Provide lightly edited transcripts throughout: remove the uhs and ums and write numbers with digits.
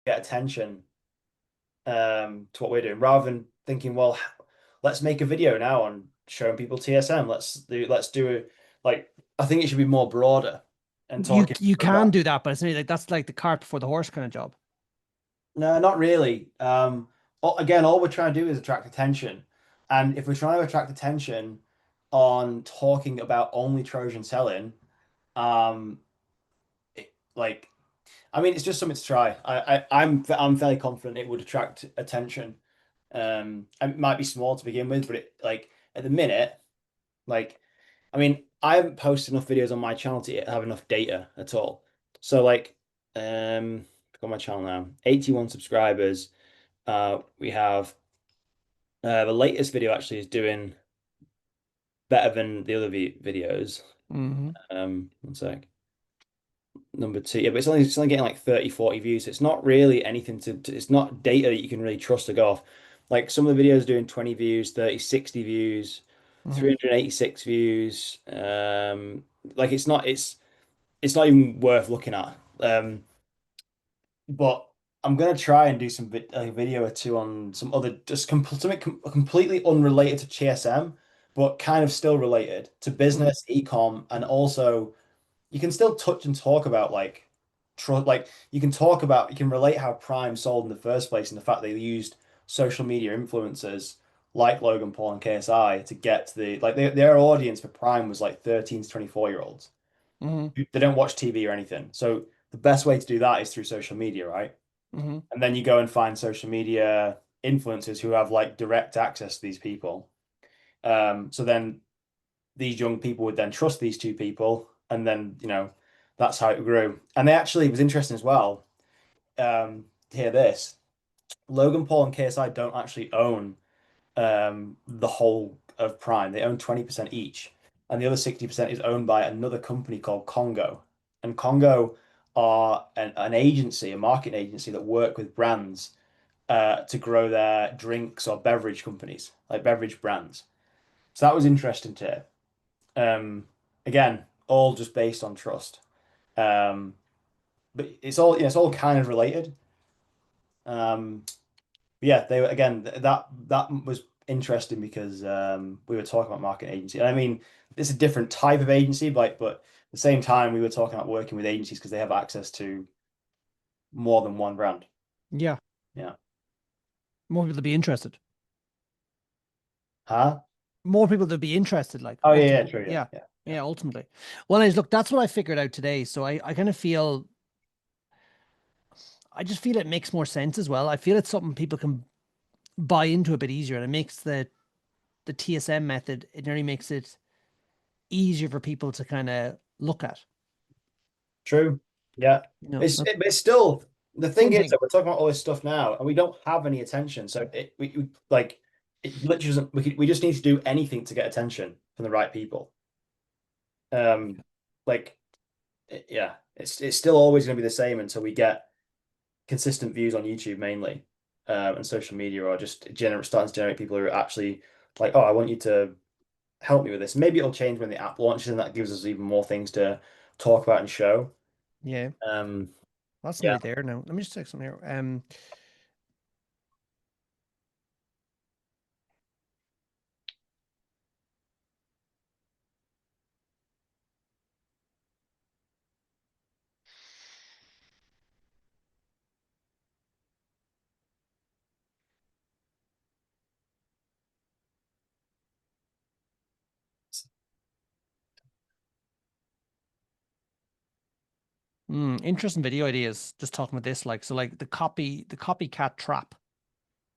get attention to what we're doing, rather than thinking, well, let's make a video now on showing people TSM. Let's do it. Like, I think it should be more broader and You talking you can about. do that, but it's like that's like the cart before the horse kind of job. No, not really. Again, all we're trying to do is attract attention. And if we're trying to attract attention on talking about only Trojan selling, um, like, I mean, it's just something to try. I'm fairly confident it would attract attention. And it might be small to begin with, but it like at the minute, like, I mean, I haven't posted enough videos on my channel to have enough data at all. So like, look on my channel now, 81 subscribers. We have the latest video actually is doing better than the other videos. Hmm. One sec. Number two, yeah, but it's only getting like 30, 40 views. So it's not really anything it's not data that you can really trust to go off. Like some of the videos doing 20 views, 30, 60 views, Hmm. 386 views. Like it's not even worth looking at. But I'm gonna try and do a video or two on some other something completely unrelated to TSM, but kind of still related to Hmm. business, ecom, and also you can still touch and talk about like like you can relate how Prime sold in the first place and the fact they used social media influencers like Logan Paul and KSI to get to their audience for Prime was like 13 to 24-year-olds. Hmm. They don't watch TV or anything. So the best way to do that is through social media, right? Hmm. And then you go and find social media influencers who have like direct access to these people. So then these young people would then trust these two people, and then that's how it grew. And they actually it was interesting as well. To hear this, Logan Paul and KSI don't actually own the whole of Prime. They own 20% each, and the other 60% is owned by another company called Congo. And Congo are an agency, a marketing agency that work with brands to grow their drinks or beverage companies, like beverage brands. So that was interesting to hear. Again, all just based on trust. Um, but it's all kind of related. Um, but yeah, they were again that was interesting because we were talking about marketing agency. And I mean, it's a different type of agency, but at the same time, we were talking about working with agencies because they have access to more than one brand. Yeah, Yeah. more people to be interested. Huh? More people to be interested. Like Oh yeah, yeah, ultimately, true, yeah, yeah, yeah, yeah. yeah. Ultimately, well, anyways, look, that's what I figured out today. So I kind of feel, I just feel it makes more sense as well. I feel it's something people can buy into a bit easier, and it makes the TSM method. It nearly makes it easier for people to kind of look at. True. Yeah. You know, It's still the thing same is thing. that we're talking about all this stuff now and we don't have any attention. So like it literally doesn't we just need to do anything to get attention from the right people. Um like yeah, it's still always going to be the same until we get consistent views on YouTube mainly, and social media, or just starting to generate people who are actually like, oh, I want you to help me with this. Maybe it'll change when the app launches and that gives us even more things to talk about and show. Yeah, Um that's yeah. nearly there now. Let me just check something here. Interesting video ideas. Just talking about this, like, so, like the copycat trap.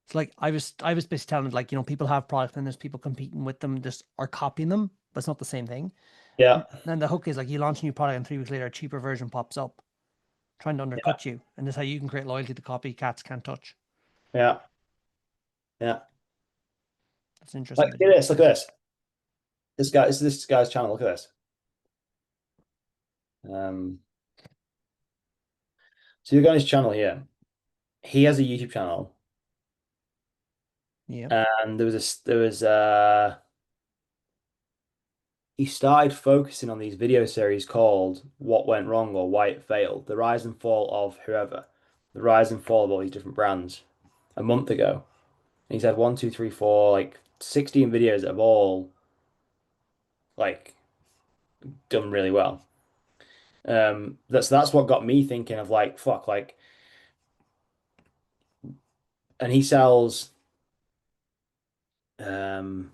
It's like I was basically telling it, like, people have products and there's people competing with them, just are copying them, but it's not the same thing. Yeah. And then the hook is like you launch a new product and 3 weeks later a cheaper version pops up trying to Yeah. undercut you, and this is how you can create loyalty the copycats can't touch. Yeah. Yeah. That's an interesting Like, video. look at this. Look at this. This guy's channel. Look at this. Um, so you go on his channel here. He has a YouTube channel, Yeah. and he started focusing on these video series called "What Went Wrong" or "Why It Failed," the rise and fall of whoever. the rise and fall of all these different brands a month ago. And he's had one, two, three, four, like 16 videos that have all like done really well. That's what got me thinking of like, fuck, like, and he sells um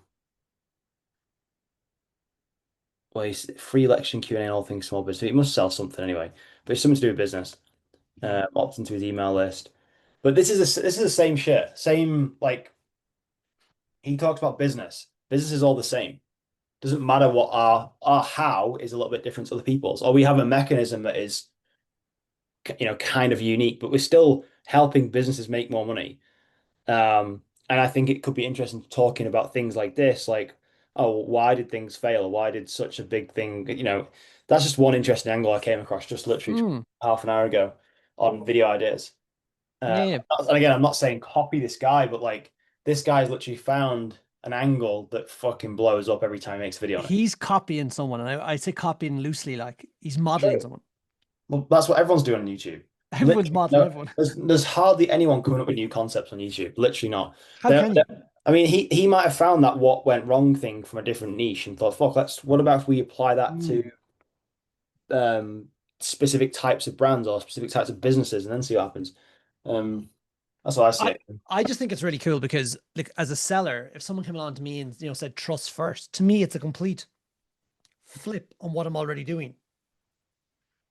well, he's free lecture and Q&A and all things small business. So he must sell something anyway, but it's something to do with business. Mhm. Opt into his email list. But this is the same shit. Same like he talks about business. Business is all the same. Doesn't matter what our how is a little bit different to other people's, or we have a mechanism that is kind of unique, but we're still helping businesses make more money. And I think it could be interesting talking about things like this, like, oh, why did things fail? Or why did such a big thing, that's just one interesting angle I came across just literally Mm. half an hour ago on video ideas. Yeah, yeah. And again, I'm not saying copy this guy, but like this guy's literally found an angle that fucking blows up every time he makes a video on it. He's copying someone, and I say copying loosely, like he's modeling True. someone. Well, that's what everyone's doing on YouTube. Everyone's Literally, modeling no, everyone. there's hardly anyone coming up with new concepts on YouTube. Literally not. How can you? I mean, he might have found that what went wrong thing from a different niche and thought, fuck, what about if we apply that Mm. to um, specific types of brands or specific types of businesses and then see what happens. Um, that's what I see I it. I just think it's really cool because, like, as a seller, if someone came along to me and said trust first, to me it's a complete flip on what I'm already doing.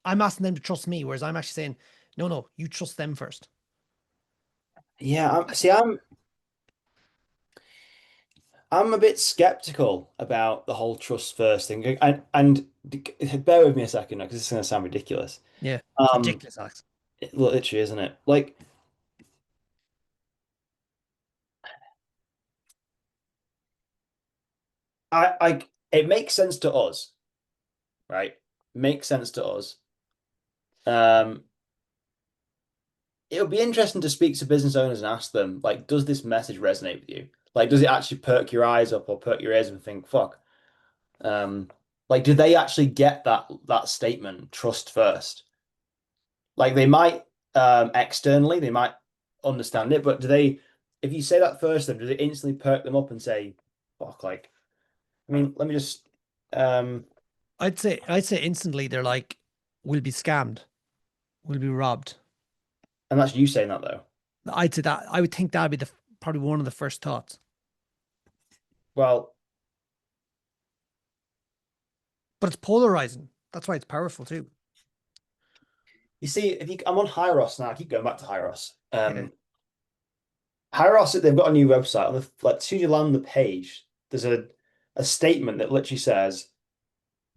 I'm asking them to trust me, whereas I'm actually saying, no, no, you trust them first. Yeah, I'm a bit skeptical about the whole trust first thing, and bear with me a second because this is going to sound ridiculous. Yeah, it's Um, ridiculous, Alex. literally, isn't it? Like, it makes sense to us, right? Makes sense to us. Um, it'll be interesting to speak to business owners and ask them, like, does this message resonate with you? Like, does it actually perk your eyes up or perk your ears and think, fuck? Um, like, do they actually get that statement, trust first? Like, they might externally, they might understand it, but do they? If you say that first, then does it instantly perk them up and say, fuck? Like, I mean, let me just. Um, I'd say instantly they're like, we'll be scammed, we'll be robbed. and that's you saying that though. I'd say that I would think that'd be the probably one of the first thoughts. Well, But it's polarizing. That's why it's powerful too. you see, I'm on Hyros now. I keep going back to Hyros. Yeah. Hyros, they've got a new website. On the like, as soon as you land the page, there's a statement that literally says,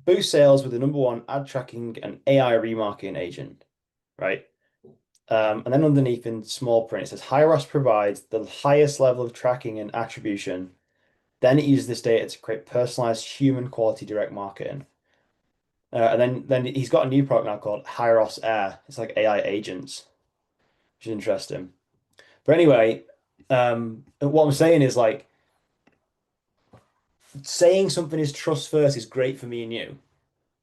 "Boost sales with the number one ad tracking and AI remarketing agent." Right? And then underneath in small print, it says, "Hyros provides the highest level of tracking and attribution. Then it uses this data to create personalized human quality direct marketing." And then he's got a new product now called Hyros Air. It's like AI agents, which is interesting. But anyway, what I'm saying is like saying something is trust first is great for me and you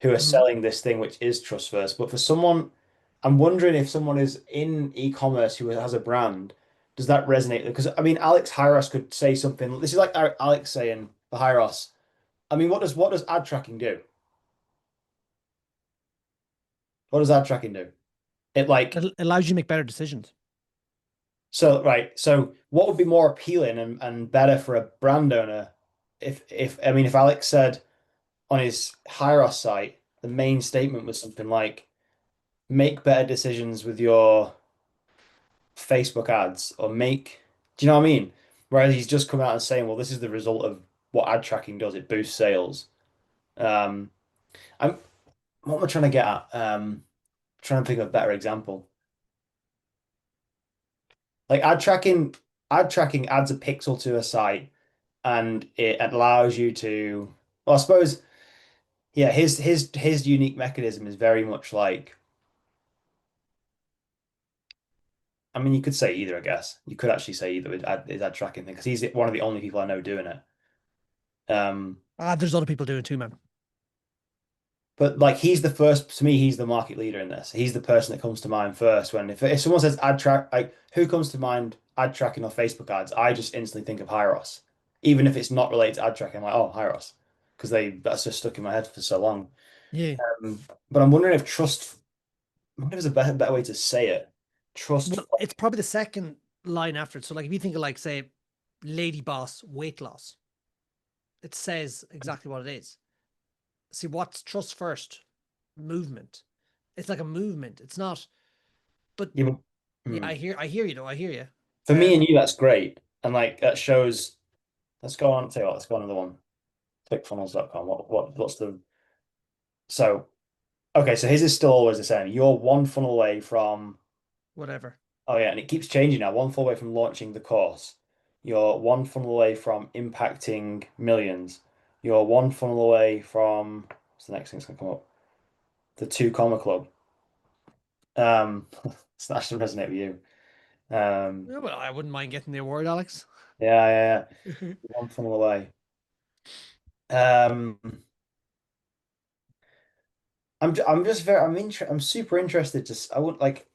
who are Mhm. selling this thing which is trust first. But for someone, I'm wondering if someone is in e-commerce who has a brand, does that resonate? Because I mean, Alex Hyros could say something. This is like Alex saying for Hyros. I mean, what does ad tracking do? What does ad tracking do? It like It allows you to make better decisions. so right. So what would be more appealing and better for a brand owner if I mean if Alex said on his Hyros site, the main statement was something like make better decisions with your Facebook ads or do you know what I mean? Whereas he's just come out and saying, well, this is the result of what ad tracking does. It boosts sales. Um, I'm what am I trying to get at? Trying to think of a better example. Like ad tracking adds a pixel to a site and it allows you to, well, I suppose, yeah, his unique mechanism is very much like I mean, you could say either, I guess. You could actually say either with his ad tracking thing because he's one of the only people I know doing it. Um, Ah, there's other people doing it too, man. But like he's the first to me, he's the market leader in this. He's the person that comes to mind first when if someone says ad track, like who comes to mind ad tracking or Facebook ads, I just instantly think of Hyros. Even if it's not related to ad tracking, I'm like, oh, Hyros. Because that's just stuck in my head for so long. Yeah. But I'm wondering if trust, I wonder if there's a better way to say it. Trust, Well, it's probably the second line after it. So, like, if you think of, like, say, Lady Boss weight loss, it says exactly what it is. See, what's trust first? Movement. It's like a movement. It's not, but yeah, yeah, hmm. I hear you though. I hear you. For me and you, that's great. And like that shows, let's go on, tell you what, let's go on another one. Clickfunnels.com. What's the, so, okay, so his is still always the same. You're one funnel away from, Whatever. oh yeah, and it keeps changing now. One funnel away from launching the course. You're one funnel away from impacting millions. You're one funnel away from, what's the next thing that's gonna come up? The Two Comma Club. So that should resonate with you. Um, Yeah, well, I wouldn't mind getting the award, Alex. yeah. One funnel away. Um, I'm just very I'm super interested to I would like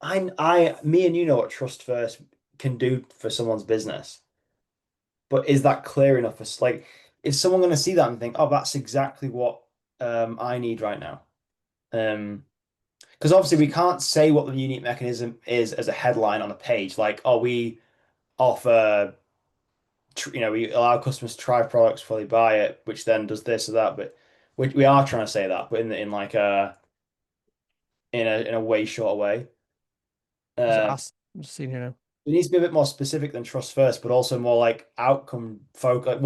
me and you know what trust first can do for someone's business, but is that clear enough for like is someone going to see that and think, oh, that's exactly what I need right now? Because obviously we can't say what the unique mechanism is as a headline on a page, like, oh, we offer we allow customers to try products before they buy it, which then does this or that. But we are trying to say that, but in like a in a way shorter way. Just Um, ask. I'm just seeing here now. it needs to be a bit more specific than trust first, but also more like outcome focused. Like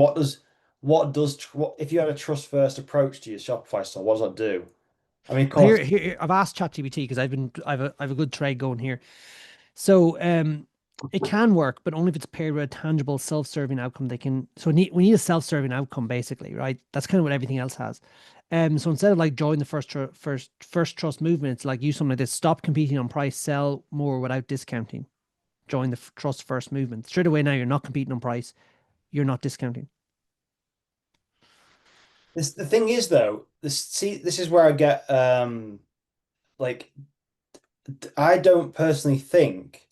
what if you had a trust first approach to your Shopify store, what does that do? I mean, of Well, course, I've asked ChatGPT because I have a good trade going here. So it can work, but only if it's paired with a tangible self-serving outcome. They can we need a self-serving outcome basically, right? That's kind of what everything else has. So instead of like join the first trust movement, it's like use something like this: stop competing on price, sell more without discounting. Join the trust first movement. Straight away now you're not competing on price, you're not discounting. the thing is though, this is where I get like I don't personally think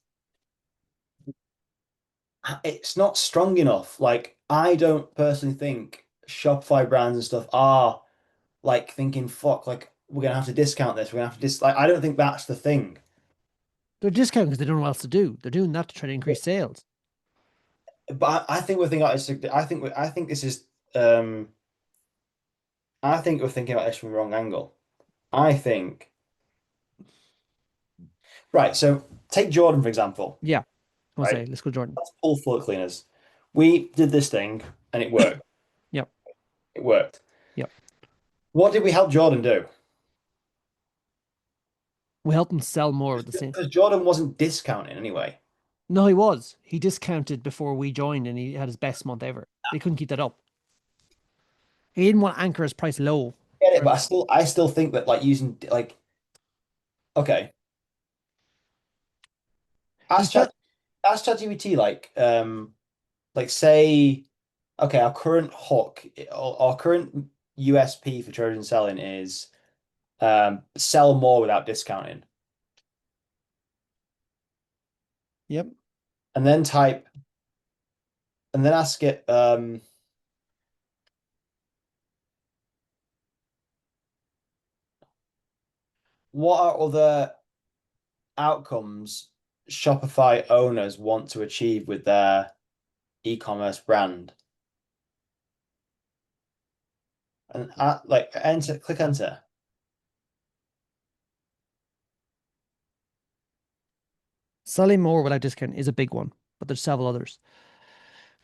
it's not strong enough. Like I don't personally think Shopify brands and stuff are like thinking, fuck, like we're gonna have to discount this. We're gonna have to like I don't think that's the thing. They're discounting because they don't know what else to do. They're doing that to try to increase sales. But I think we're thinking about this. I think this is um I think we're thinking about this from the wrong angle. I think right. So take Jordan for example. Yeah. I want to Right, say, let's go, Jordan. let's pull floor cleaners. We did this thing and it worked. Yep. It worked. Yep. What did we help Jordan do? We help them sell more with the same. Because Jordan wasn't discounting anyway. No, he was. He discounted before we joined and he had his best month ever. They couldn't keep that up. He didn't want to anchor his price low Get it, for but him. I still think that like using like okay, He's ask Chat trying. ask ChatGPT like say okay, our current hook, our current USP for Trojan selling is sell more without discounting, Yep. and then type and then ask it what are other outcomes Shopify owners want to achieve with their e-commerce brand, and like enter, click enter. Selling more without discount is a big one, but there's several others.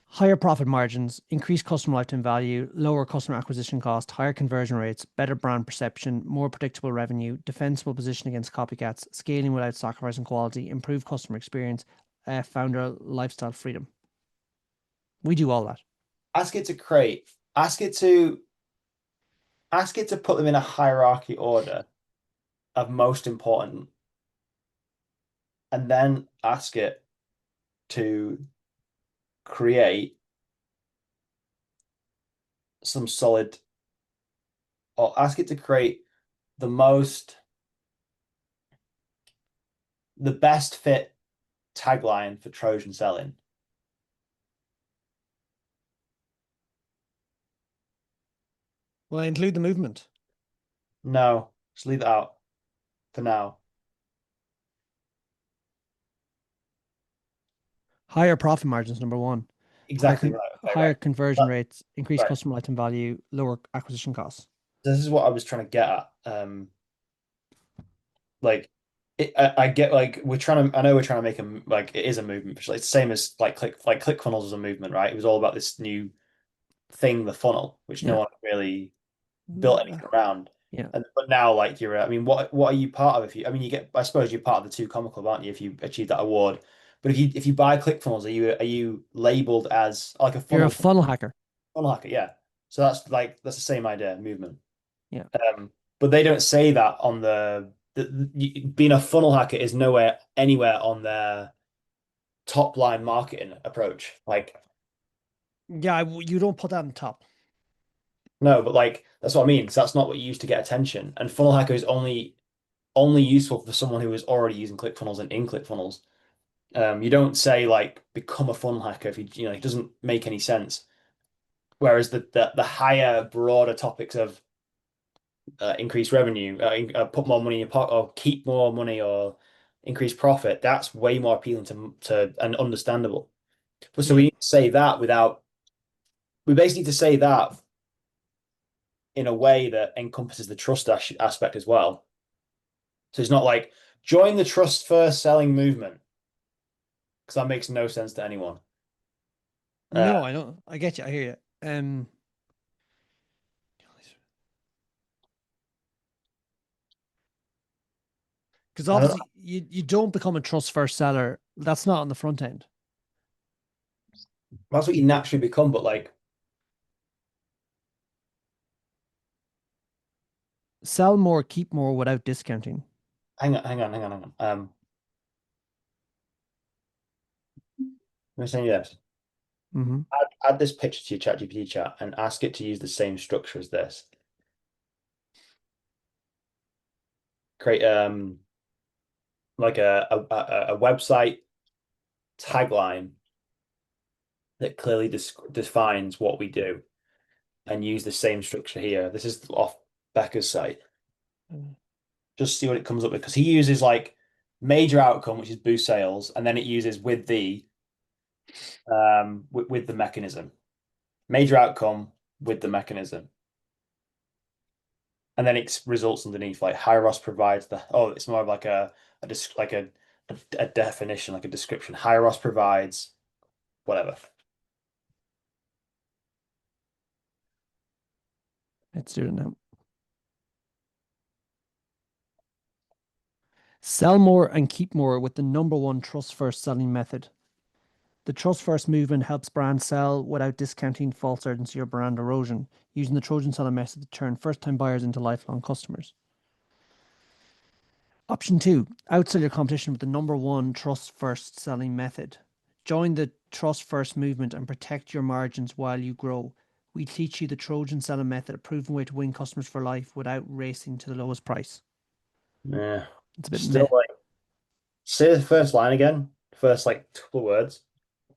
Higher profit margins, increased customer lifetime value, lower customer acquisition cost, higher conversion rates, better brand perception, more predictable revenue, defensible position against copycats, scaling without sacrificing quality, improved customer experience, founder lifestyle freedom. We do all that. Ask it to create. Ask it to ask it to put them in a hierarchy order of most important, and then ask it to create some solid or ask it to create the most, the best fit tagline for Trojan selling. Will I include the movement? No, just leave it out for now. Higher profit margins, number one. Exactly right. Okay, Higher right. conversion That, rates, increased right. customer lifetime value, lower acquisition costs. This is what I was trying to get at. Like I get like we're trying to. I know we're trying to make a like it is a movement. It's the same as like ClickFunnels was a movement, right? It was all about this new thing, the funnel, which no Yeah. one really built anything around. Yeah. And but now, like you're, I mean, what are you part of? If you, I mean, you get, I suppose you're part of the two comma club, aren't you? If you achieve that award, but if you buy ClickFunnels, are you labeled as like a You're a funnel hacker. funnel hacker? Yeah. So that's like that's the same idea, movement. Yeah. But they don't say that on being a funnel hacker is nowhere anywhere on their top line marketing approach. Like Yeah, you don't put that on top. no, but like that's what I mean. Because that's not what you use to get attention. And funnel hacker is only useful for someone who is already using ClickFunnels and in ClickFunnels. You don't say like become a funnel hacker if you know it doesn't make any sense. Whereas the higher, broader topics of increase revenue, put more money in your pocket, or keep more money, or increase profit, that's way more appealing to and understandable. But so we Yeah. need to say that without we basically need to say that in a way that encompasses the trust aspect as well. So it's not like join the trust first selling movement because that makes no sense to anyone. Uh, No, I don't. I get you. I hear you. Because I don't, obviously you don't become a trust first seller. That's not on the front end. that's what you naturally become, but like, Sell more, keep more without discounting. hang on. I'm saying yes. Mm-hmm. Add this picture to your ChatGPT chat and ask it to use the same structure as this. Create like a website tagline that clearly defines what we do and use the same structure here. This is off Becca's site. Just see what it comes up with because he uses like major outcome, which is boost sales, and then it uses with the mechanism. Major outcome with the mechanism. And then it results underneath like Hyros provides the it's more of like a definition, like a description. Hyros provides whatever. Let's do it now. Sell more and keep more with the number one trust first selling method. The trust first movement helps brands sell without discounting false urgency or brand erosion, using the Trojan seller method to turn first time buyers into lifelong customers. Option two, outsell your competition with the number one trust first selling method. Join the trust first movement and protect your margins while you grow. We teach you the Trojan seller method, a proven way to win customers for life without racing to the lowest price. Yeah. It's a bit Still meh. like say the first line again. First like couple of words.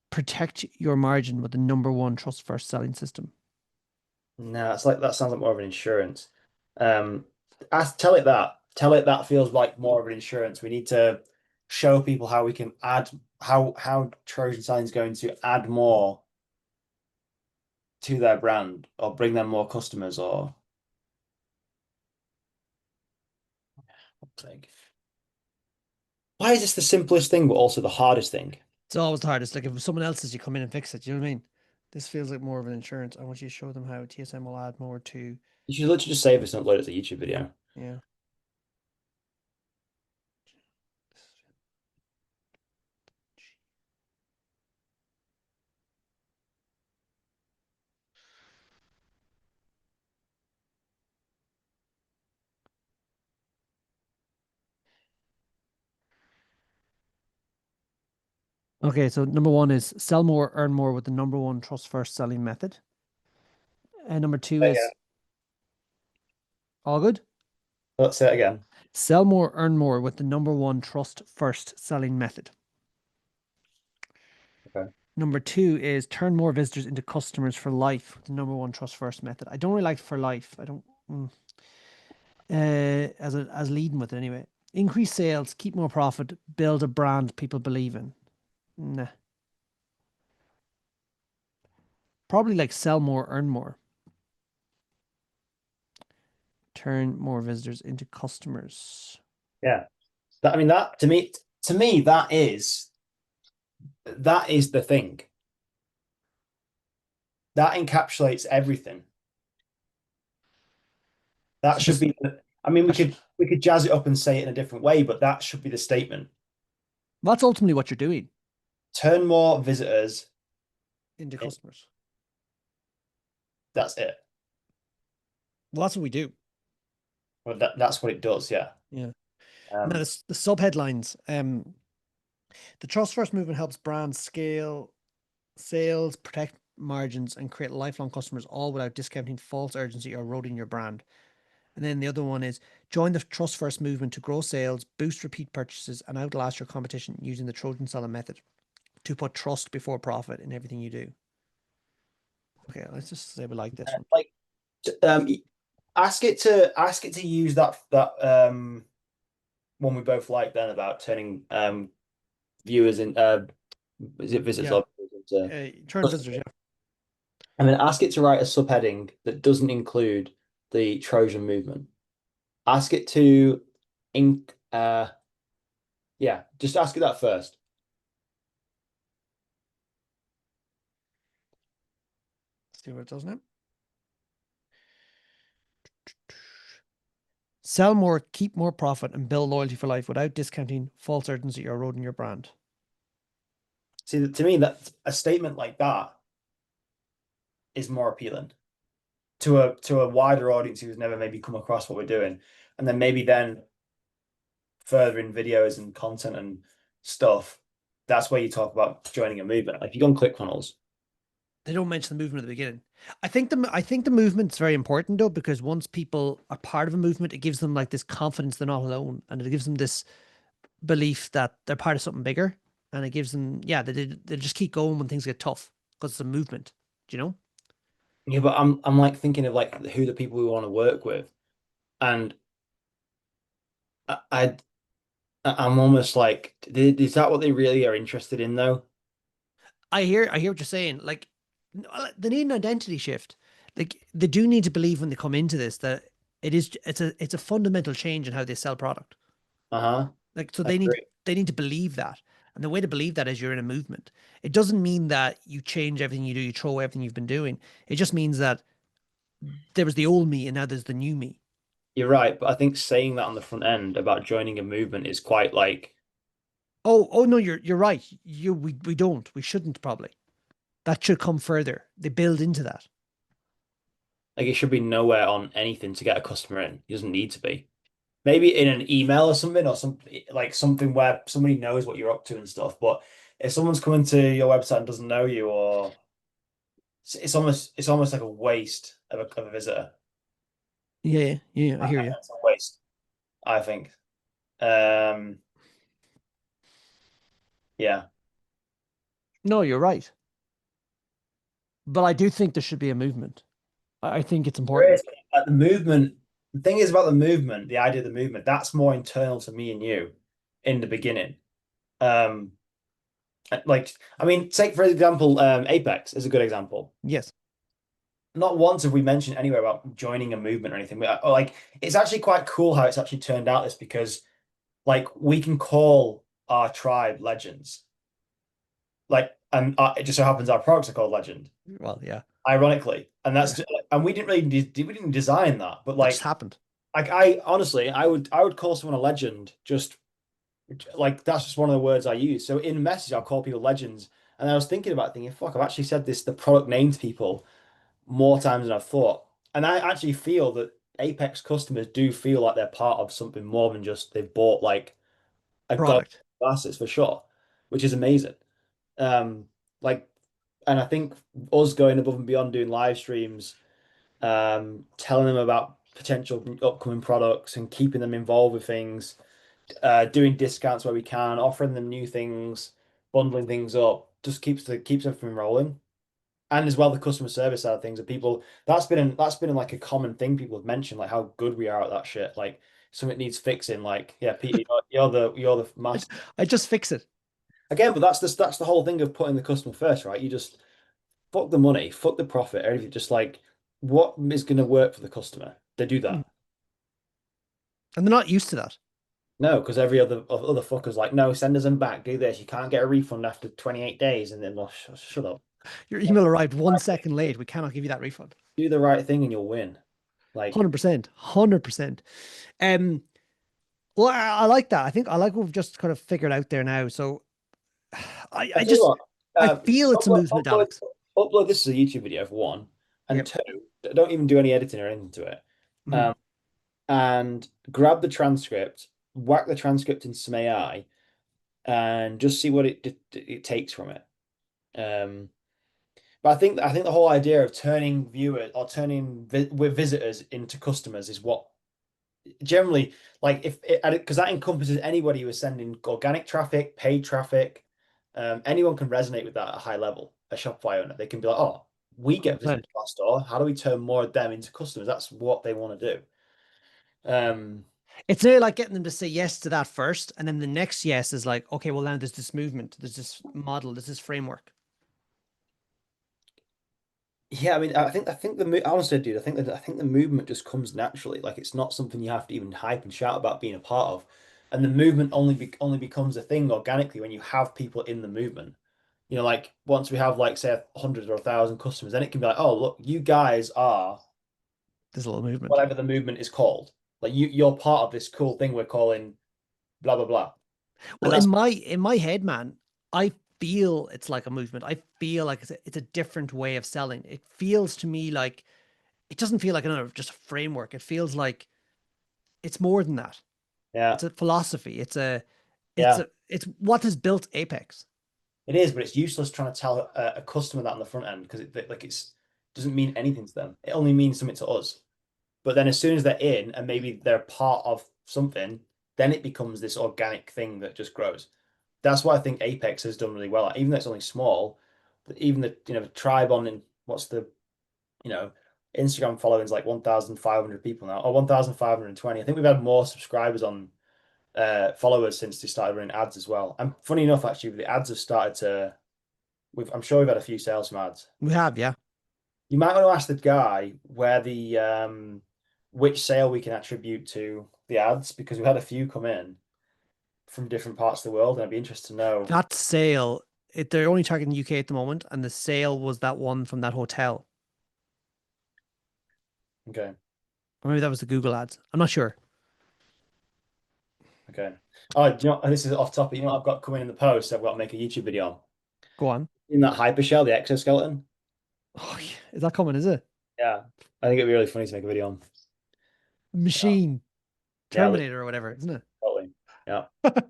Protect your margin with the number one trust first selling system. No, it's like that sounds like more of an insurance. Um, tell it that. Tell it that feels like more of an insurance. We need to show people how we can add how Trojan Sign is going to add more to their brand or bring them more customers or like why is this the simplest thing but also the hardest thing? It's always the hardest. Like if someone else says you come in and fix it, you know what I mean? This feels like more of an insurance. I want you to show them how TSM will add more to, You should literally just save this and upload it as a YouTube video. yeah. Okay, so number one is sell more, earn more with the number one trust first selling method. And number two Yeah. is All good? Let's say it again. Sell more, earn more with the number one trust first selling method. Okay. Number two is turn more visitors into customers for life with the number one trust first method. I don't really like for life. I don't as leading with it anyway. Increase sales, keep more profit, build a brand people believe in. Nah. Probably like sell more, earn more. Turn more visitors into customers. Yeah. I mean, that to me, that is the thing. That encapsulates everything. That So should this be I mean, that's, we could jazz it up and say it in a different way, but that should be the statement. that's ultimately what you're doing Turn more visitors. into in- customers. That's it. Well, that's what we do. Well, that's what it does, yeah. Yeah. Now, Um, the sub headlines. The trust first movement helps brands scale sales, protect margins, and create lifelong customers, all without discounting false urgency or eroding your brand. And then the other one is join the trust first movement to grow sales, boost repeat purchases, and outlast your competition using the Trojan selling method to put trust before profit in everything you do. Okay, let's just say we like this one. like um, ask it to use that one we both like then about turning viewers in is it visitors Yeah, or viewers into turn visitors. customers. Yeah, And then ask it to write a subheading that doesn't include the Trojan movement. Ask it to inc yeah, just ask it that first. see what it does now. Sell more, keep more profit, and build loyalty for life without discounting false urgency or eroding your brand. See, to me, that a statement like that is more appealing to a wider audience who's never maybe come across what we're doing, and then maybe then further in videos and content and stuff, that's where you talk about joining a movement. Like if you go on ClickFunnels, They don't mention the movement at the beginning. I think the movement's very important though, because once people are part of a movement, it gives them like this confidence they're not alone, and it gives them this belief that they're part of something bigger, and it gives them they just keep going when things get tough because it's a movement. Do you know? yeah, but I'm like thinking of like who the people we want to work with, and I, I I'm almost like, is that what they really are interested in though? I hear what you're saying. Like they need an identity shift. Like they do need to believe when they come into this that it's a fundamental change in how they sell product. Uh-huh. Like so I agree. they need to believe that. And the way to believe that is you're in a movement. It doesn't mean that you change everything you do, you throw away everything you've been doing. It just means that there was the old me and now there's the new me. You're right, but I think saying that on the front end about joining a movement is quite Oh no, you're right. We don't. We shouldn't probably. That should come further. They build into that. like it should be nowhere on anything to get a customer in. It doesn't need to be. Maybe in an email or something, or something where somebody knows what you're up to and stuff. But if someone's coming to your website and doesn't know you, or it's almost like a waste of a visitor. Yeah, I hear you. It's a waste, I think. Um, yeah. No, you're right. But I do think there should be a movement. I think it's There important. is the movement. The thing is about the movement, the idea of the movement, that's more internal to me and you in the beginning. Um, like I mean, take for example, Apex is a good example. Yes. Not once have we mentioned anywhere about joining a movement or anything. Like it's actually quite cool how it's actually turned out this because like we can call our tribe legends. Like and it just so happens our products are called Legend, Well, yeah. ironically. And Yeah. that's and we didn't really we didn't design that, but That just happened. like I honestly I would call someone a legend just like that's just one of the words I use. So in message I'll call people legends. And I was thinking about it, thinking, fuck, I've actually said this the product name to people more times than I've thought. And I actually feel that Apex customers do feel like they're part of something more than just they've bought like a god Product. glasses for sure, which is amazing. Um, like, and I think us going above and beyond doing live streams, telling them about potential upcoming products and keeping them involved with things, doing discounts where we can, offering them new things, bundling things up, just keeps everything rolling. And as well, the customer service side of things, and people that's been like a common thing people have mentioned, like how good we are at that shit. Like something needs fixing. Like, yeah, Peter, you're the I, master I just fix it. again. But that's the whole thing of putting the customer first, right? You just fuck the money, fuck the profit, everything. Just like what is going to work for the customer. They do Mm. that. And they're not used to that. No, because every other fucker's like, no, send us them back. Do this. You can't get a refund after 28 days, and then well, shut up. Your email arrived 1 second late. We cannot give you that refund. Do the right thing and you'll win. Like 100%. 100%. Um, well, I like that. I think I like what we've just kind of figured out there now. So I I tell you just what, I uh, feel it's a movement, upload Alex. upload this as a YouTube video for one, and Yep. two, don't even do any editing or anything to it. Mhm. Um, and grab the transcript, whack the transcript into some AI, and just see what it takes from it. Um, but I think the whole idea of turning viewers or turning with visitors into customers is what generally like if it because that encompasses anybody who is sending organic traffic, paid traffic. Anyone can resonate with that at a high level. A Shopify owner, they can be like, "Oh, we get visitors 100%. to our store. How do we turn more of them into customers?" That's what they want to do. Um, It's nearly like getting them to say yes to that first, and then the next yes is like, okay, well now there's this movement, there's this model, there's this framework. yeah, I mean, I think honestly, dude, I think the movement just comes naturally. Like it's not something you have to even hype and shout about being a part of. And the movement only becomes a thing organically when you have people in the movement. Like once we have like say 100 or 1,000 customers, then it can be like, oh, look, you guys are There's a little movement. whatever the movement is called. Like you're part of this cool thing we're calling blah blah blah. And Well, that's in my head, man, I feel it's like a movement. I feel like it's a different way of selling. It feels to me like it doesn't feel like another just a framework. It feels like it's more than that. yeah, It's a philosophy. yeah, It's what has built Apex. it is, but it's useless trying to tell a customer that on the front end because it's doesn't mean anything to them. It only means something to us. But then as soon as they're in and maybe they're part of something, then it becomes this organic thing that just grows. That's why I think Apex has done really well. Even though it's only small, even the tribe on what's the you know Instagram following is like 1,500 people now, or 1,520. I think we've had more subscribers on followers since they started running ads as well. And funny enough, actually, the ads have started to. I'm sure we've had a few sales from ads. We have, yeah. You might want to ask the guy where the which sale we can attribute to the ads because we've had a few come in from different parts of the world, and I'd be interested to know. That sale, they're only targeting the UK at the moment, and the sale was that one from that hotel. Okay, Or maybe that was the Google ads. I'm not sure. okay. Oh, do you know, this is off topic. You know what I've got coming in the post? I've got to make a YouTube video on. Go on. In that hypershell, the exoskeleton. Oh, yeah. Is that coming, is it? Yeah, I think it'd be really funny to make a video on. Yeah, Machine. yeah, Terminator or whatever, isn't totally. Yeah, it?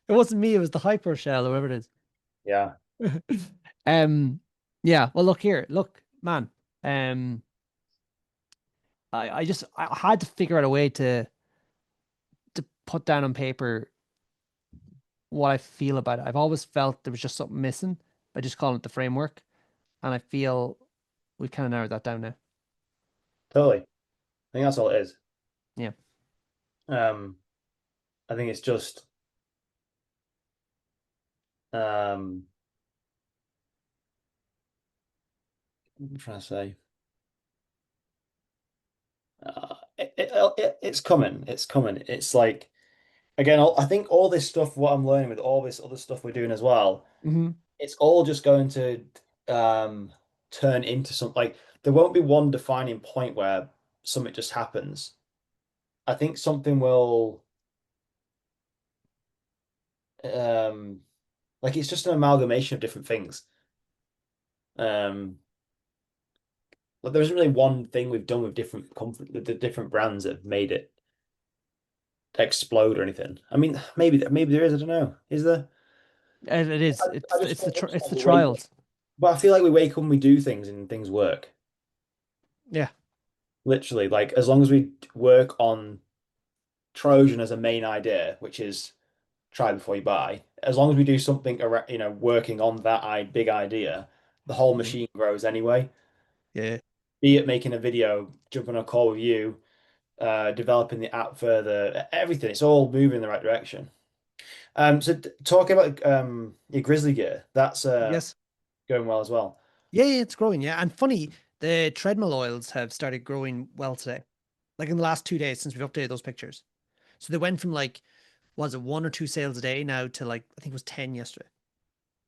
It wasn't me, it was the hyper shell or whatever it is. yeah, Um yeah, well look here. Look, man. Um I had to figure out a way to put down on paper what I feel about it. I've always felt there was just something missing by just calling it the framework. And I feel we've kind of narrowed that down now. totally. I think that's all it is. Yeah. Um, I think it's just um, what am I trying to say? It's coming. It's coming. It's like again, I think all this stuff, what I'm learning with all this other stuff we're doing as well, Hmm. it's all just going to um turn into something like there won't be one defining point where something just happens. I think something will um like it's just an amalgamation of different things. Um but there isn't really one thing we've done with the different brands that have made it explode or anything. I mean, maybe there is, I don't know. Is there? It is. I just It's feel it's the sometimes we wake up, trials. but I feel like we wake up and we do things and things work. Yeah. Literally, like as long as we work on Trojan as a main idea, which is try before you buy, as long as we do something, working on that big idea, the whole Mm. machine grows anyway. Yeah. Be it making a video, jumping on a call with you, developing the app further, everything. It's all moving in the right direction. So talking about your Grizzly gear, that's Yes. going well as well. Yeah, yeah, it's growing. Yeah. And funny, the treadmill oils have started growing well today. Like in the last 2 days since we've updated those pictures. So they went from like, was it 1 or 2 sales a day now to like, I think it was 10 yesterday.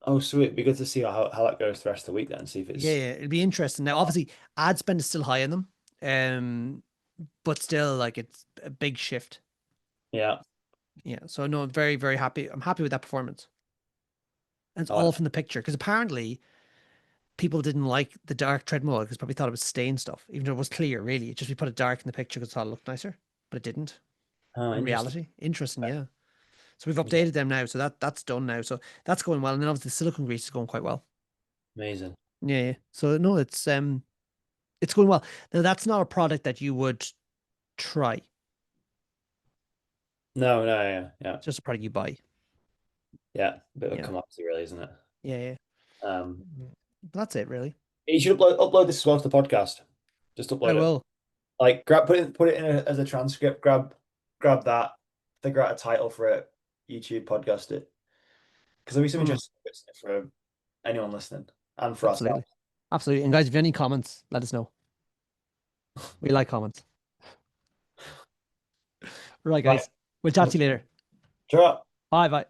Oh, sweet. It'd be good to see how that goes the rest of the week then, see if Yeah, it's yeah, it'd be interesting. Now, obviously, ad spend is still high in them, um, but still, like it's a big shift. yeah. Yeah, so no, I'm very, very happy. I'm happy with that performance. And it's I like all that. from the picture because apparently people didn't like the dark treadmill because probably thought it was stain stuff, even though it was clear. Really, it just we put it dark in the picture because thought it looked nicer, but it didn't Oh, in interesting. reality. Interesting, yeah. So we've Yeah, updated them now, so that's done now. So that's going well, and then obviously the silicone grease is going quite well. amazing. Yeah, yeah. So no, it's going well. Now that's not a product that you would try. No, no, yeah, yeah, It's just a product you buy. yeah. Bit of a Yeah, commodity, really, isn't it? yeah, yeah. Um, Mhm. That's it, really. you should upload this as well to the podcast. Just I upload it. will. Like, put it in as a transcript. Grab that. Figure out a title for it. YouTube podcast it because there'll be some Mm, interesting bits in it for anyone listening and for absolutely. ourselves. Absolutely. And guys, if you have any comments, let us know. We like comments. Right, Right. guys. We'll chat to you later. Sure. Bye bye.